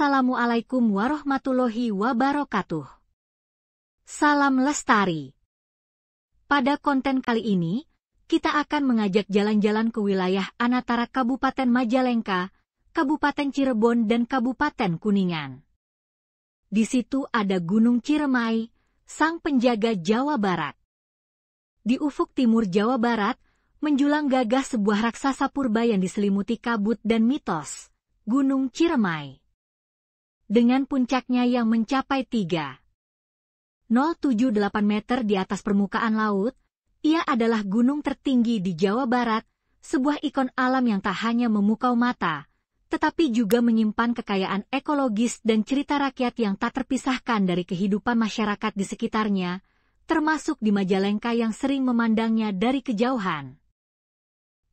Assalamualaikum warahmatullahi wabarakatuh. Salam lestari. Pada konten kali ini, kita akan mengajak jalan-jalan ke wilayah antara Kabupaten Majalengka, Kabupaten Cirebon, dan Kabupaten Kuningan. Di situ ada Gunung Ciremai, sang penjaga Jawa Barat. Di ufuk timur Jawa Barat, menjulang gagah sebuah raksasa purba yang diselimuti kabut dan mitos, Gunung Ciremai. Dengan puncaknya yang mencapai 3,078 meter di atas permukaan laut, ia adalah gunung tertinggi di Jawa Barat, sebuah ikon alam yang tak hanya memukau mata, tetapi juga menyimpan kekayaan ekologis dan cerita rakyat yang tak terpisahkan dari kehidupan masyarakat di sekitarnya, termasuk di Majalengka yang sering memandangnya dari kejauhan.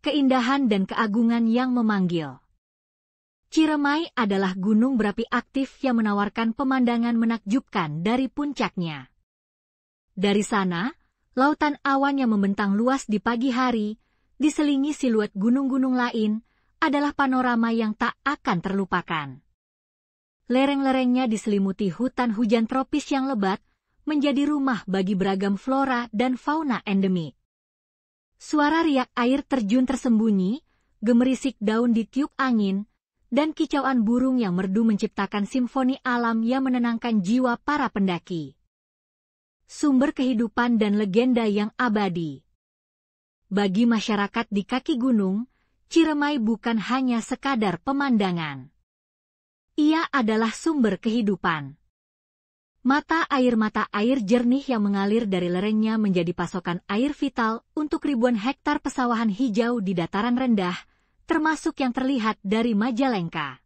Keindahan dan keagungan yang memanggil. Ciremai adalah gunung berapi aktif yang menawarkan pemandangan menakjubkan dari puncaknya. Dari sana, lautan awan yang membentang luas di pagi hari, diselingi siluet gunung-gunung lain, adalah panorama yang tak akan terlupakan. Lereng-lerengnya diselimuti hutan hujan tropis yang lebat, menjadi rumah bagi beragam flora dan fauna endemik. Suara riak air terjun tersembunyi, gemerisik daun ditiup angin, dan kicauan burung yang merdu menciptakan simfoni alam yang menenangkan jiwa para pendaki. Sumber kehidupan dan legenda yang abadi. Bagi masyarakat di kaki gunung, Ciremai bukan hanya sekadar pemandangan. Ia adalah sumber kehidupan. Mata air jernih yang mengalir dari lerengnya menjadi pasokan air vital untuk ribuan hektar pesawahan hijau di dataran rendah, termasuk yang terlihat dari Majalengka.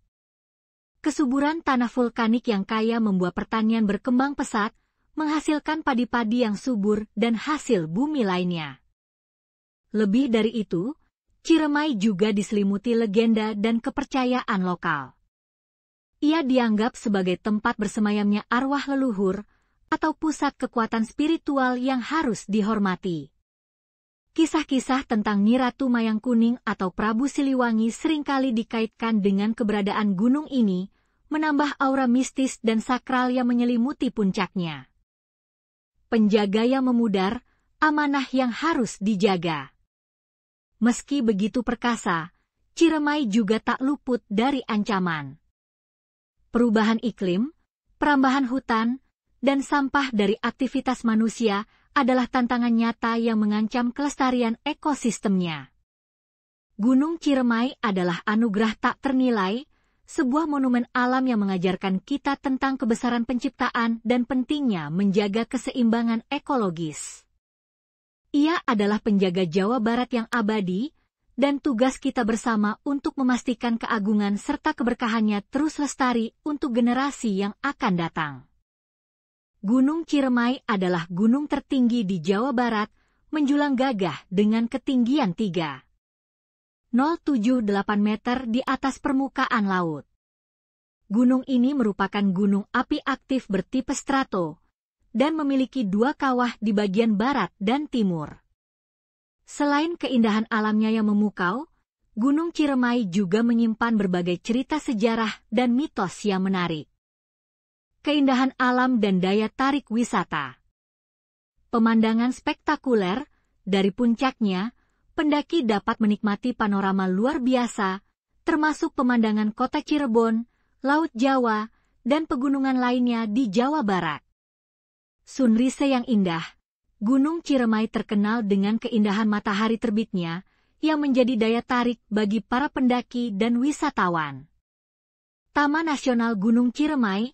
Kesuburan tanah vulkanik yang kaya membuat pertanian berkembang pesat, menghasilkan padi-padi yang subur dan hasil bumi lainnya. Lebih dari itu, Ciremai juga diselimuti legenda dan kepercayaan lokal. Ia dianggap sebagai tempat bersemayamnya arwah leluhur atau pusat kekuatan spiritual yang harus dihormati. Kisah-kisah tentang Nyi Ratu Mayangkuning atau Prabu Siliwangi seringkali dikaitkan dengan keberadaan gunung ini, menambah aura mistis dan sakral yang menyelimuti puncaknya. Penjaga yang memudar, amanah yang harus dijaga. Meski begitu perkasa, Ciremai juga tak luput dari ancaman. Perubahan iklim, perambahan hutan, dan sampah dari aktivitas manusia adalah tantangan nyata yang mengancam kelestarian ekosistemnya. Gunung Ciremai adalah anugerah tak ternilai, sebuah monumen alam yang mengajarkan kita tentang kebesaran penciptaan dan pentingnya menjaga keseimbangan ekologis. Ia adalah penjaga Jawa Barat yang abadi, dan tugas kita bersama untuk memastikan keagungan serta keberkahannya terus lestari untuk generasi yang akan datang. Gunung Ciremai adalah gunung tertinggi di Jawa Barat, menjulang gagah dengan ketinggian 3,078 meter di atas permukaan laut. Gunung ini merupakan gunung api aktif bertipe strato, dan memiliki 2 kawah di bagian barat dan timur. Selain keindahan alamnya yang memukau, Gunung Ciremai juga menyimpan berbagai cerita sejarah dan mitos yang menarik. Keindahan alam dan daya tarik wisata. Pemandangan spektakuler, dari puncaknya, pendaki dapat menikmati panorama luar biasa, termasuk pemandangan kota Cirebon, Laut Jawa, dan pegunungan lainnya di Jawa Barat. Sunrise yang indah, Gunung Ciremai terkenal dengan keindahan matahari terbitnya, yang menjadi daya tarik bagi para pendaki dan wisatawan. Taman Nasional Gunung Ciremai.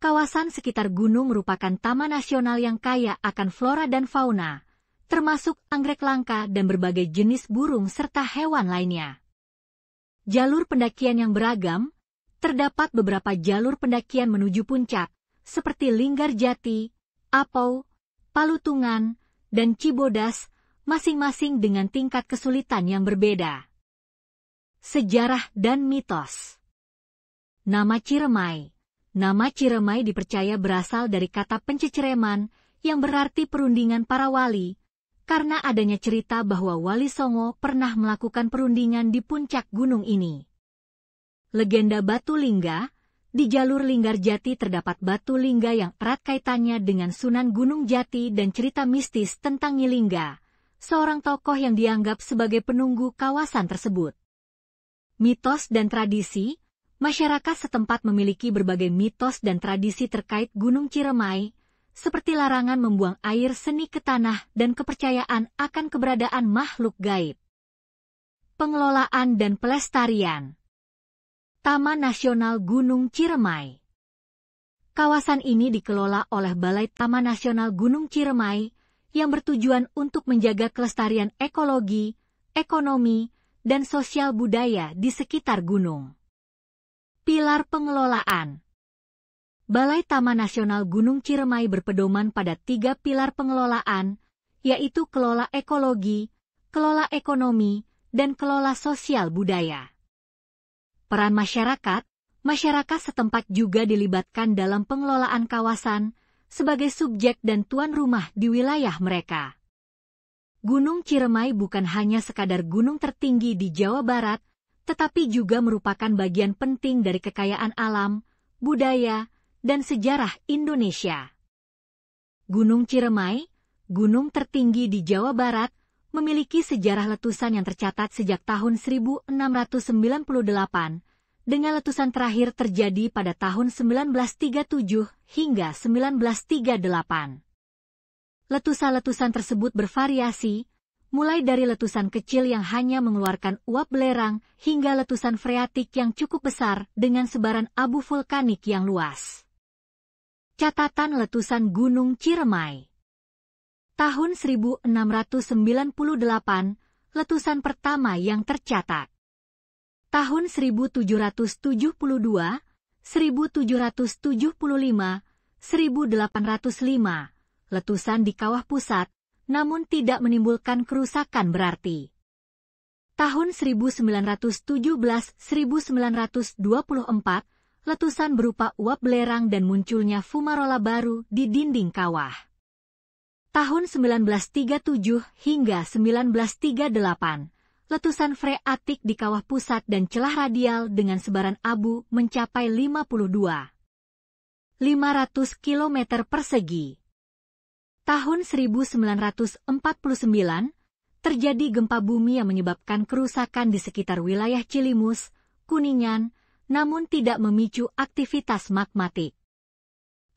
Kawasan sekitar gunung merupakan taman nasional yang kaya akan flora dan fauna, termasuk anggrek langka dan berbagai jenis burung serta hewan lainnya. Jalur pendakian yang beragam, terdapat beberapa jalur pendakian menuju puncak, seperti Linggarjati, Apau, Palutungan, dan Cibodas, masing-masing dengan tingkat kesulitan yang berbeda. Sejarah dan mitos. Nama Ciremai. Nama Ciremai dipercaya berasal dari kata Pencecereman yang berarti perundingan para wali, karena adanya cerita bahwa Wali Songo pernah melakukan perundingan di puncak gunung ini. Legenda Batu Lingga, di jalur Linggarjati terdapat batu lingga yang erat kaitannya dengan Sunan Gunung Jati dan cerita mistis tentang Nyi Lingga, seorang tokoh yang dianggap sebagai penunggu kawasan tersebut. Mitos dan tradisi, masyarakat setempat memiliki berbagai mitos dan tradisi terkait Gunung Ciremai, seperti larangan membuang air seni ke tanah dan kepercayaan akan keberadaan makhluk gaib. Pengelolaan dan pelestarian. Taman Nasional Gunung Ciremai. Kawasan ini dikelola oleh Balai Taman Nasional Gunung Ciremai yang bertujuan untuk menjaga kelestarian ekologi, ekonomi, dan sosial budaya di sekitar gunung. Pilar pengelolaan. Balai Taman Nasional Gunung Ciremai berpedoman pada 3 pilar pengelolaan, yaitu kelola ekologi, kelola ekonomi, dan kelola sosial budaya. Peran masyarakat setempat juga dilibatkan dalam pengelolaan kawasan sebagai subjek dan tuan rumah di wilayah mereka. Gunung Ciremai bukan hanya sekadar gunung tertinggi di Jawa Barat, tetapi juga merupakan bagian penting dari kekayaan alam, budaya, dan sejarah Indonesia. Gunung Ciremai, gunung tertinggi di Jawa Barat, memiliki sejarah letusan yang tercatat sejak tahun 1698, dengan letusan terakhir terjadi pada tahun 1937 hingga 1938. Letusan-letusan tersebut bervariasi, mulai dari letusan kecil yang hanya mengeluarkan uap belerang hingga letusan freatik yang cukup besar dengan sebaran abu vulkanik yang luas. Catatan letusan Gunung Ciremai. Tahun 1698, letusan pertama yang tercatat. Tahun 1772, 1775, 1805, letusan di Kawah Pusat, namun tidak menimbulkan kerusakan berarti. Tahun 1917-1924, letusan berupa uap belerang dan munculnya fumarola baru di dinding kawah. Tahun 1937 hingga 1938, letusan freatik di Kawah Pusat dan celah radial dengan sebaran abu mencapai 500 km persegi. Tahun 1949, terjadi gempa bumi yang menyebabkan kerusakan di sekitar wilayah Cilimus, Kuningan, namun tidak memicu aktivitas magmatik.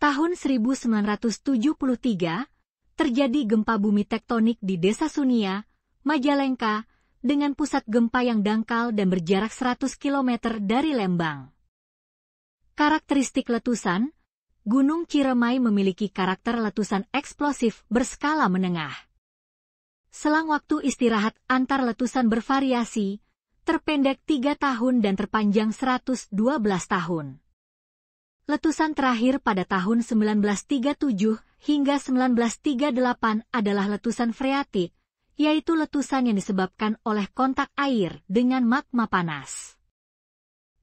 Tahun 1973, terjadi gempa bumi tektonik di Desa Sunia, Majalengka, dengan pusat gempa yang dangkal dan berjarak 100 km dari Lembang. Karakteristik letusan, Gunung Ciremai memiliki karakter letusan eksplosif berskala menengah. Selang waktu istirahat antar letusan bervariasi, terpendek 3 tahun dan terpanjang 112 tahun. Letusan terakhir pada tahun 1937 hingga 1938 adalah letusan freatik, yaitu letusan yang disebabkan oleh kontak air dengan magma panas.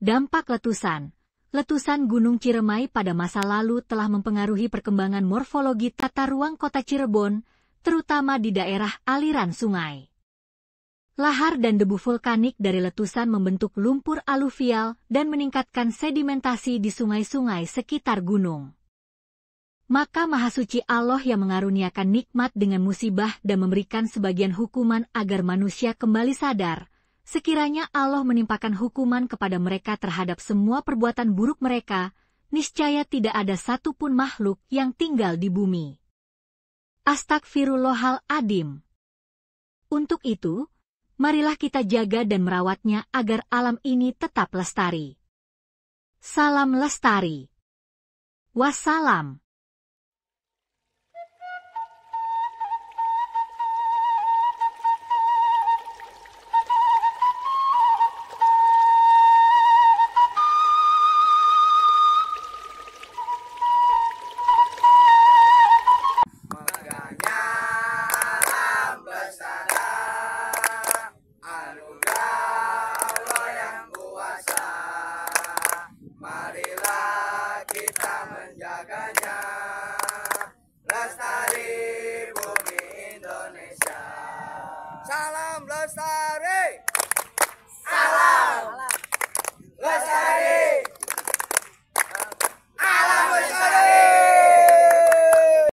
Dampak letusan. Letusan Gunung Ciremai pada masa lalu telah mempengaruhi perkembangan morfologi tata ruang kota Cirebon, terutama di daerah aliran sungai. Lahar dan debu vulkanik dari letusan membentuk lumpur aluvial dan meningkatkan sedimentasi di sungai-sungai sekitar gunung. Maka Maha Suci Allah yang mengaruniakan nikmat dengan musibah dan memberikan sebagian hukuman agar manusia kembali sadar, sekiranya Allah menimpakan hukuman kepada mereka terhadap semua perbuatan buruk mereka, niscaya tidak ada satupun makhluk yang tinggal di bumi. Astagfirullahaladzim. Untuk itu, marilah kita jaga dan merawatnya agar alam ini tetap lestari. Salam lestari. Wassalam. Salam lestari.